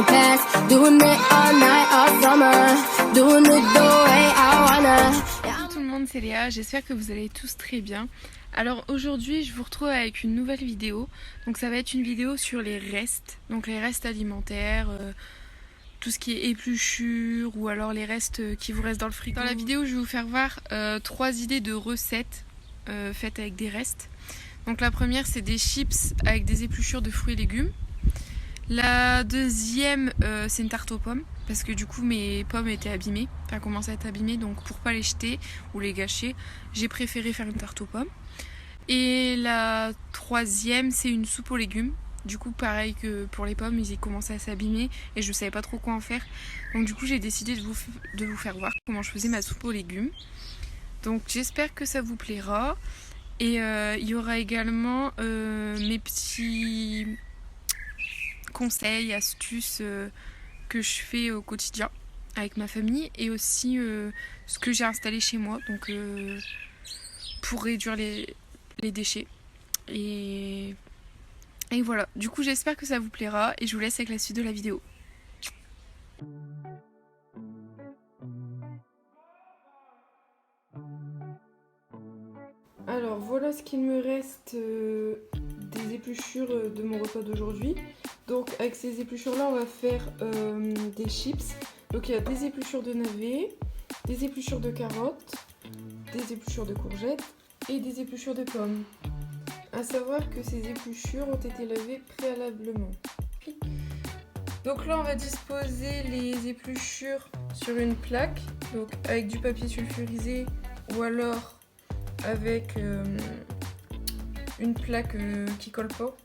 no past. Doing it all night, all summer. Doing it the way I wanna. Bonjour tout le monde, c'est Léa, j'espère que vous allez tous très bien. Alors aujourd'hui je vous retrouve avec une nouvelle vidéo. Donc ça va être une vidéo sur les restes, donc les restes alimentaires, tout ce qui est épluchure ou alors les restes qui vous restent dans le frigo. Dans la vidéo je vais vous faire voir 3 idées de recettes faites avec des restes. Donc la première c'est des chips avec des épluchures de fruits et légumes. La deuxième c'est une tarte aux pommes parce que du coup mes pommes étaient abîmées, enfin commençaient à être abîmées, donc pour pas les jeter ou les gâcher j'ai préféré faire une tarte aux pommes. Et la troisième c'est une soupe aux légumes. Du coup pareil que pour les pommes, ils commençaient à s'abîmer et je savais pas trop quoi en faire. Donc du coup j'ai décidé de vous faire voir comment je faisais ma soupe aux légumes. Donc j'espère que ça vous plaira. Et il y aura également mes petits conseils, astuces que je fais au quotidien avec ma famille et aussi ce que j'ai installé chez moi donc pour réduire les déchets et voilà, du coup j'espère que ça vous plaira et je vous laisse avec la suite de la vidéo. Alors voilà ce qu'il me reste des épluchures de mon repas d'aujourd'hui. Donc avec ces épluchures là on va faire des chips. Donc il y a des épluchures de navets, des épluchures de carottes, des épluchures de courgettes et des épluchures de pommes. A savoir que ces épluchures ont été lavées préalablement. Donc là on va disposer les épluchures sur une plaque, donc avec du papier sulfurisé ou alors avec une plaque qui colle pas.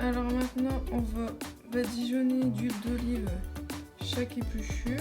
Alors maintenant on va badigeonner d'huile d'olive chaque épluchure.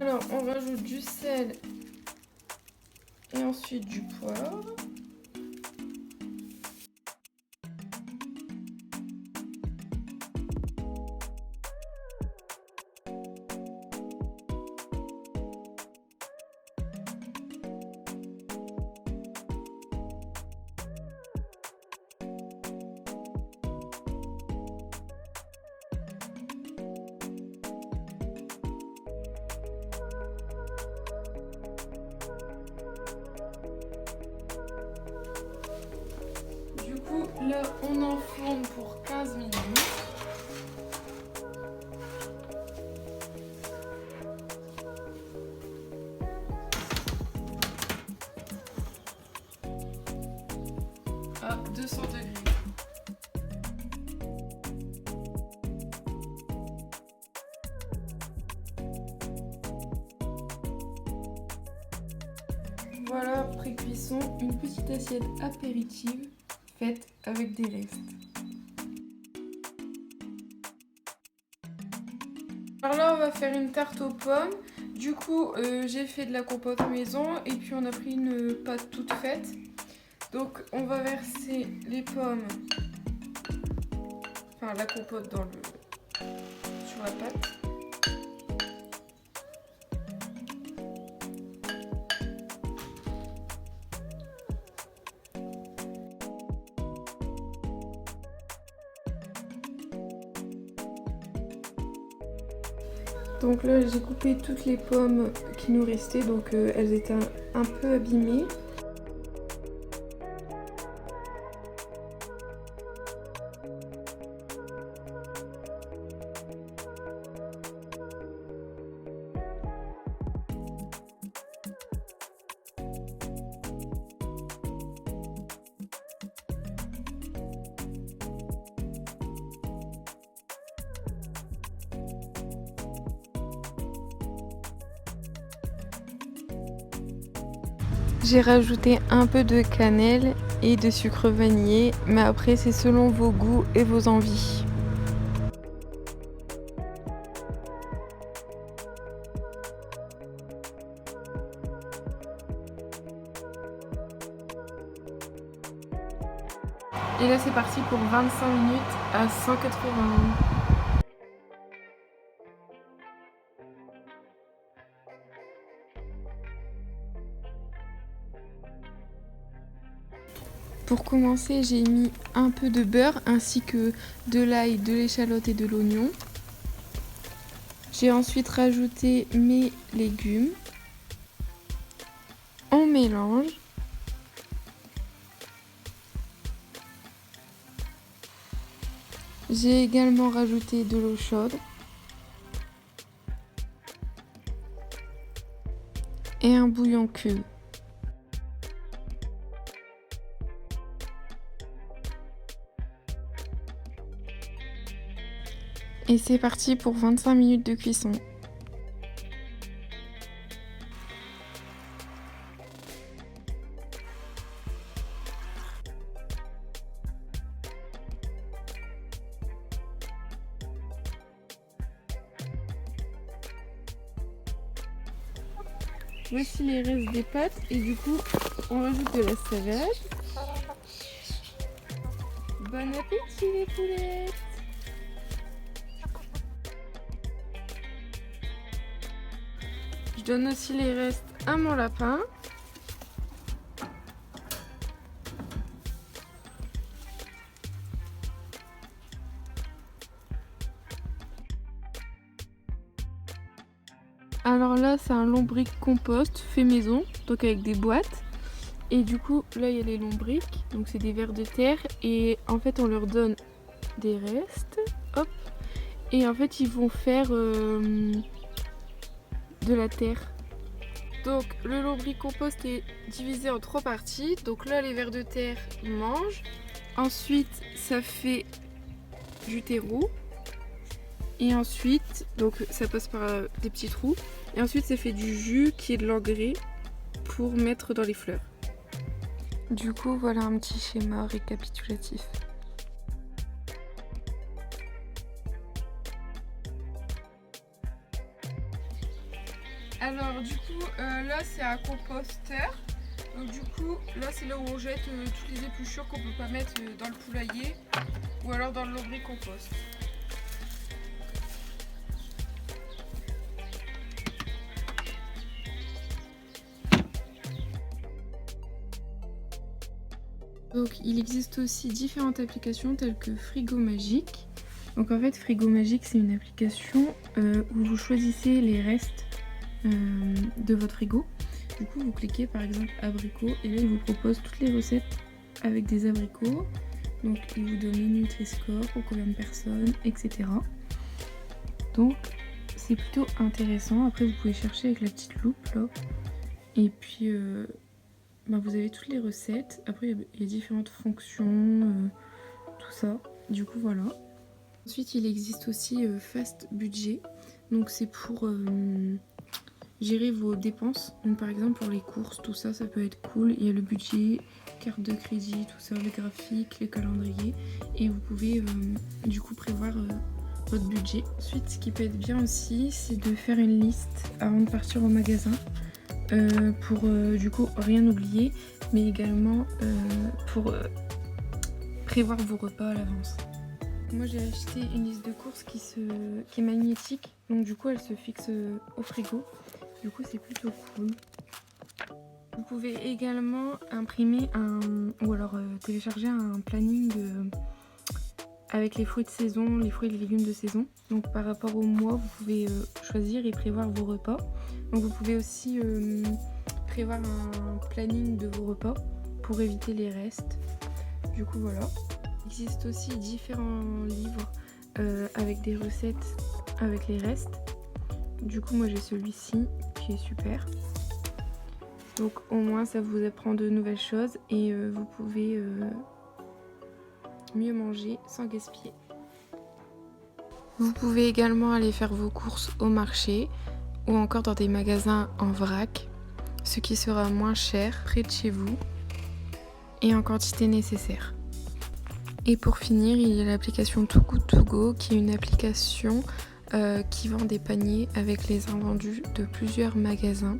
Alors on rajoute du sel et ensuite du poivre. là, on enfourne pour 15 minutes. À 200 degrés. Voilà, après cuisson, une petite assiette apéritive faite avec des restes. Alors là, on va faire une tarte aux pommes. Du coup, j'ai fait de la compote maison et puis on a pris une pâte toute faite. Donc, on va verser les pommes, enfin la compote sur la pâte. Donc là, j'ai coupé toutes les pommes qui nous restaient, donc elles étaient un peu abîmées. J'ai rajouté un peu de cannelle et de sucre vanillé, mais après c'est selon vos goûts et vos envies. Et là c'est parti pour 25 minutes à 180. Pour commencer, j'ai mis un peu de beurre ainsi que de l'ail, de l'échalote et de l'oignon. J'ai ensuite rajouté mes légumes. On mélange. J'ai également rajouté de l'eau chaude. Et un bouillon cube. Et c'est parti pour 25 minutes de cuisson. Voici les restes des pâtes et du coup on rajoute de la salade. Bon appétit les poulettes! Je donne aussi les restes à mon lapin. Alors là, c'est un lombric compost fait maison, donc avec des boîtes. Et du coup, là, il y a les lombrics, donc c'est des vers de terre. Et en fait, on leur donne des restes, hop. Et en fait, ils vont faire de la terre. Donc, le lombric compost est divisé en 3 parties. Donc là, les vers de terre mangent. Ensuite, ça fait du terreau. Et ensuite, donc ça passe par des petits trous. Et ensuite, ça fait du jus qui est de l'engrais pour mettre dans les fleurs. Du coup, voilà un petit schéma récapitulatif. Alors du coup, là c'est un composteur. Donc du coup, là c'est là où on jette toutes les épluchures qu'on peut pas mettre dans le poulailler ou alors dans le lombricompost. Donc il existe aussi différentes applications telles que Frigo Magique. Donc en fait Frigo Magique c'est une application où vous choisissez les restes de votre frigo. Du coup vous cliquez par exemple abricot et là il vous propose toutes les recettes avec des abricots. Donc il vous donne les Nutri-Score, pour combien de personnes, etc. Donc c'est plutôt intéressant. Après vous pouvez chercher avec la petite loupe là. Et puis vous avez toutes les recettes. Après il y a différentes fonctions, tout ça. Du coup voilà. Ensuite il existe aussi Fast Budget. Donc c'est pour gérer vos dépenses. Donc par exemple pour les courses, tout ça, ça peut être cool. Il y a le budget, carte de crédit, tout ça, les graphiques, les calendriers. Et vous pouvez du coup prévoir votre budget. Ensuite ce qui peut être bien aussi, c'est de faire une liste avant de partir au magasin. Pour du coup rien oublier, mais également pour prévoir vos repas à l'avance. Moi j'ai acheté une liste de courses qui est magnétique, donc du coup elle se fixe au frigo, du coup c'est plutôt cool. Vous pouvez également imprimer ou alors télécharger un planning avec les fruits de saison, les fruits et les légumes de saison. Donc par rapport au mois, vous pouvez choisir et prévoir vos repas. Donc vous pouvez aussi prévoir un planning de vos repas pour éviter les restes. Du coup voilà. Il existe aussi différents livres avec des recettes avec les restes. Du coup moi j'ai celui-ci qui est super. Donc au moins ça vous apprend de nouvelles choses et vous pouvez mieux manger sans gaspiller. Vous pouvez également aller faire vos courses au marché ou encore dans des magasins en vrac, ce qui sera moins cher près de chez vous et en quantité nécessaire. Et pour finir, il y a l'application Too Good To Go qui est une application qui vend des paniers avec les invendus de plusieurs magasins.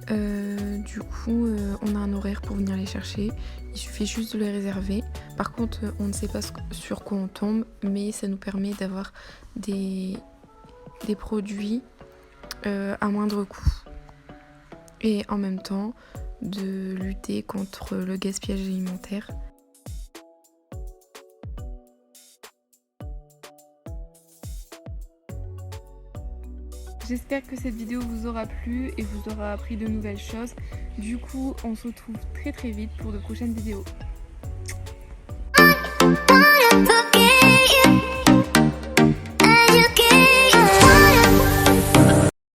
Du coup, on a un horaire pour venir les chercher. Il suffit juste de les réserver. Par contre, on ne sait pas sur quoi on tombe, mais ça nous permet d'avoir des produits à moindre coût. Et en même temps, de lutter contre le gaspillage alimentaire. J'espère que cette vidéo vous aura plu et vous aura appris de nouvelles choses. Du coup, on se retrouve très très vite pour de prochaines vidéos.